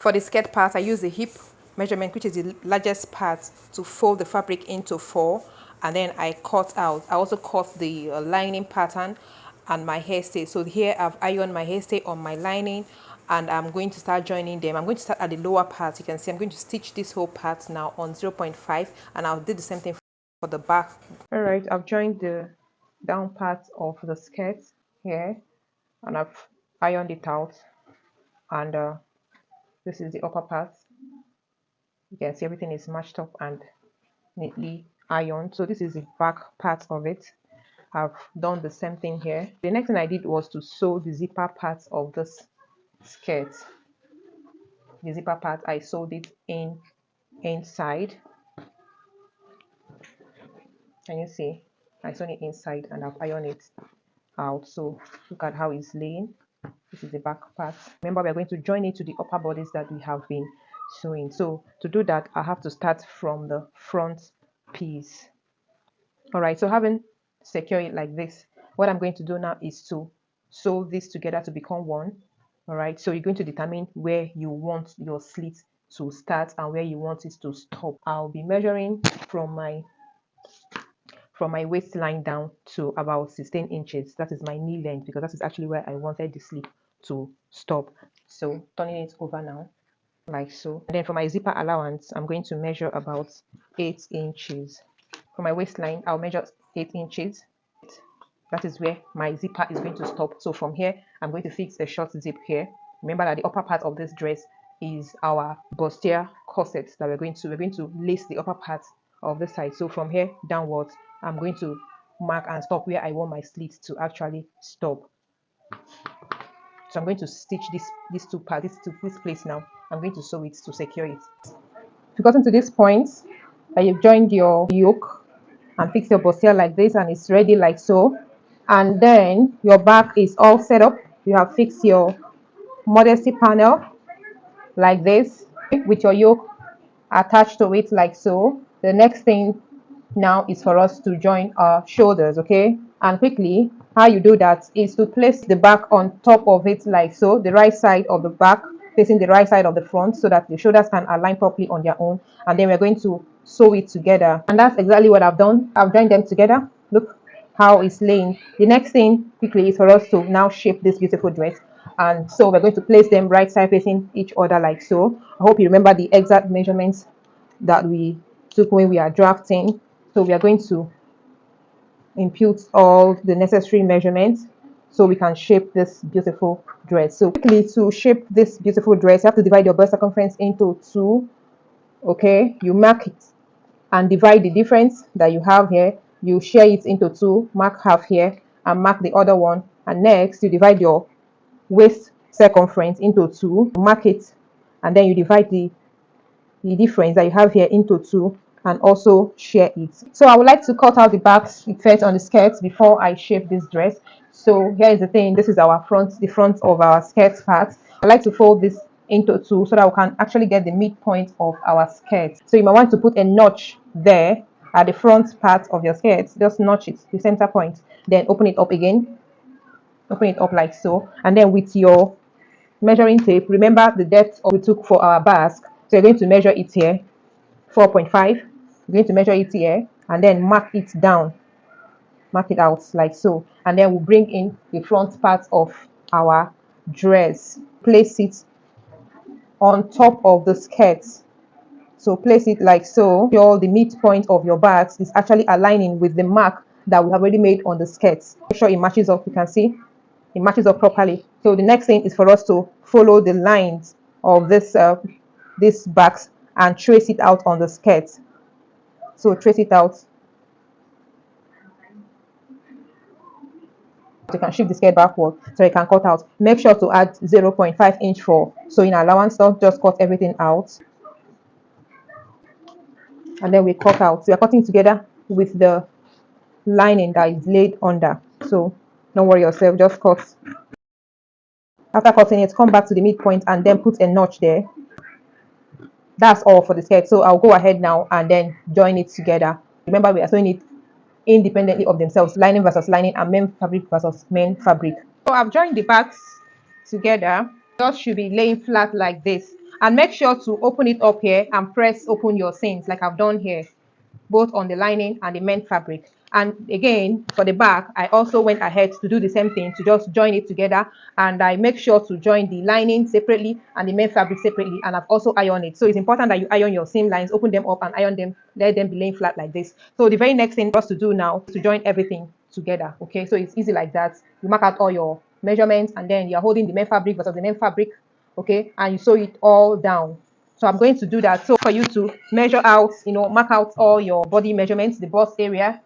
For the skirt part, I use the hip measurement, which is the largest part, to fold the fabric into 4, and then I cut out. I also cut the lining pattern and my hairstay. So here I've ironed my hairstay on my lining, and I'm going to start joining them. I'm going to start at the lower part. You can see I'm going to stitch this whole part now on 0.5, and I'll do the same thing for the back. All right, I've joined the down part of the skirt here, and I've ironed it out, and this is the upper part. You can see everything is matched up and neatly ironed. So this is the back part of it. I've done the same thing here. The next thing I did was to sew the zipper part of this skirt. The zipper part, I sewed it inside. Can you see? I sewed it inside and I've ironed it out. So look at how it's laying. This is the back part. Remember, we're going to join it to the upper bodice that we have been sewing. So to do that, I have to start from the front piece. All right, so having secured it like this, what I'm going to do now is to sew this together to become one. All right, so you're going to determine where you want your slit to start and where you want it to stop. I'll be measuring from my waistline down to about 16 inches. That is my knee length, because that is actually where I wanted the sleeve to stop. So turning it over now, like so. And then for my zipper allowance, I'm going to measure about 8 inches. For my waistline, I'll measure 8 inches. That is where my zipper is going to stop. So from here, I'm going to fix a short zip here. Remember that the upper part of this dress is our bustier corset that we're going to lace the upper part of the side. So from here downwards, I'm going to mark and stop where I want my slit to actually stop. So I'm going to stitch these two parts, this place now. I'm going to sew it to secure it. If you got into this point, and you've joined your yoke and fix your bustier like this, and it's ready like so, and then your back is all set up. You have fixed your modesty panel like this with your yoke attached to it like so. The next thing now is for us to join our shoulders, okay? And quickly, how you do that is to place the back on top of it like so, the right side of the back facing the right side of the front, so that the shoulders can align properly on their own. And then we're going to sew it together, and that's exactly what I've done. I've joined them together. Look how it's laying. The next thing quickly is for us to now shape this beautiful dress, and so we're going to place them right side facing each other like so. I hope you remember the exact measurements that we took when we are drafting. So we are going to impute all the necessary measurements so we can shape this beautiful dress. So quickly, to shape this beautiful dress, you have to divide your bust circumference into 2. Okay, you mark it and divide the difference that you have here. You share it into 2, mark half here and mark the other one, and next you divide your waist circumference into 2, mark it, and then you divide the difference that you have here into 2 and also share it. So I would like to cut out the back effect on the skirt before I shape this dress. So here is the thing. This is our front, the front of our skirt part. I like to fold this into 2 so that we can actually get the midpoint of our skirt. So you might want to put a notch there at the front part of your skirt. Just notch it, the center point, then open it up again. Open it up like so, and then with your measuring tape, remember the depth we took for our basque. So you're going to measure it here, 4.5. You're going to measure it here and then mark it down, mark it out like so, and then we'll bring in the front part of our dress. Place it on top of the skirt. So place it like so. The midpoint of your back is actually aligning with the mark that we have already made on the skirt. Make sure it matches up. You can see it matches up properly. So the next thing is for us to follow the lines of this back and trace it out on the skirt. So trace it out. You can shift the skirt backward so you can cut out. Make sure to add 0.5 inch for sewing allowance. Don't just cut everything out. And then we cut out. We are cutting together with the lining that is laid under. So don't worry yourself, just cut. After cutting it, come back to the midpoint and then put a notch there. That's all for the skirt. So I'll go ahead now and then join it together. Remember, we are sewing it independently of themselves, lining versus lining and main fabric versus main fabric. So I've joined the backs together. Just should be laying flat like this, And make sure to open it up here and press open your seams like I've done here, both on the lining and the main fabric. And again, for the back, I also went ahead to do the same thing, to just join it together. And I make sure to join the lining separately and the main fabric separately. And I've also ironed it. So it's important that you iron your seam lines, open them up and iron them, let them be laying flat like this. So the very next thing for us to do now is to join everything together. Okay, so it's easy like that. You mark out all your measurements and then you're holding the main fabric versus the main fabric. Okay, and you sew it all down. So I'm going to do that. So for you to measure out, mark out all your body measurements, the bust area,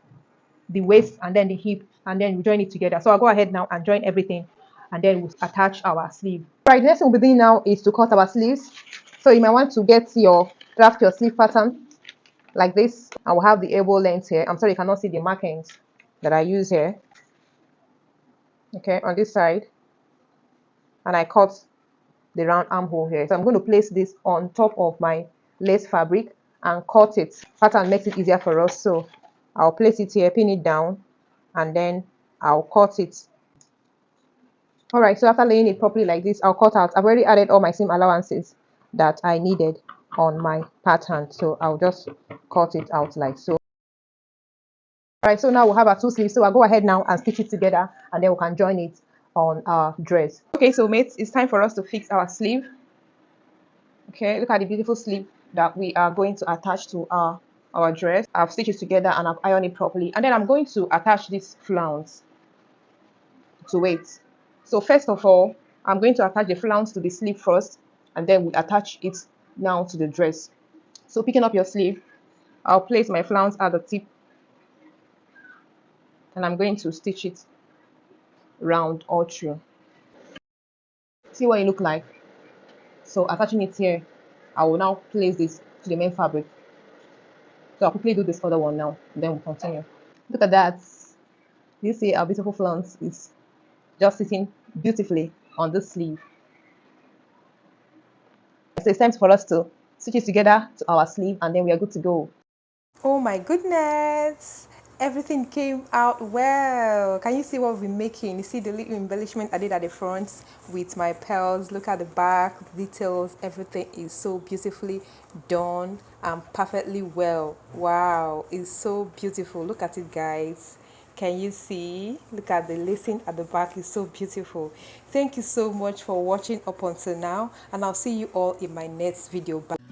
the waist, and then the hip, and then we join it together. So I'll go ahead now and join everything, and then we'll attach our sleeve. Right, the next thing we'll be doing now is to cut our sleeves. So you might want to draft your sleeve pattern like this. I will have the elbow length here. I'm sorry you cannot see the markings that I use here. Okay, on this side, and I cut the round armhole here. So I'm going to place this on top of my lace fabric and cut it. Pattern makes it easier for us. So I'll place it here, pin it down, and then I'll cut it. All right, so after laying it properly like this, I'll cut out. I've already added all my seam allowances that I needed on my pattern. So I'll just cut it out like so. All right, so now we'll have our two sleeves. So I'll go ahead now and stitch it together, and then we can join it on our dress. Okay, so mates, it's time for us to fix our sleeve. Okay, look at the beautiful sleeve that we are going to attach to our dress. I've stitched it together and I've ironed it properly, and then I'm going to attach this flounce to it. So first of all, I'm going to attach the flounce to the sleeve first, and then we attach it now to the dress. So picking up your sleeve, I'll place my flounce at the tip, and I'm going to stitch it round all through. See what it look like. So attaching it here, I will now place this to the main fabric. So I'll quickly do this other one now, and then we'll continue. Look at that. You see our beautiful flounce is just sitting beautifully on this sleeve. So it's time for us to stitch it together to our sleeve, and then we are good to go. Oh my goodness! Everything came out well. Can you see what we're making? You see the little embellishment I did at the front with my pearls. Look at the back, the details. Everything is so beautifully done and perfectly well. Wow, it's so beautiful. Look at it, guys. Can you see? Look at the lacing at the back. It's so beautiful. Thank you so much for watching up until now, and I'll see you all in my next video. Bye.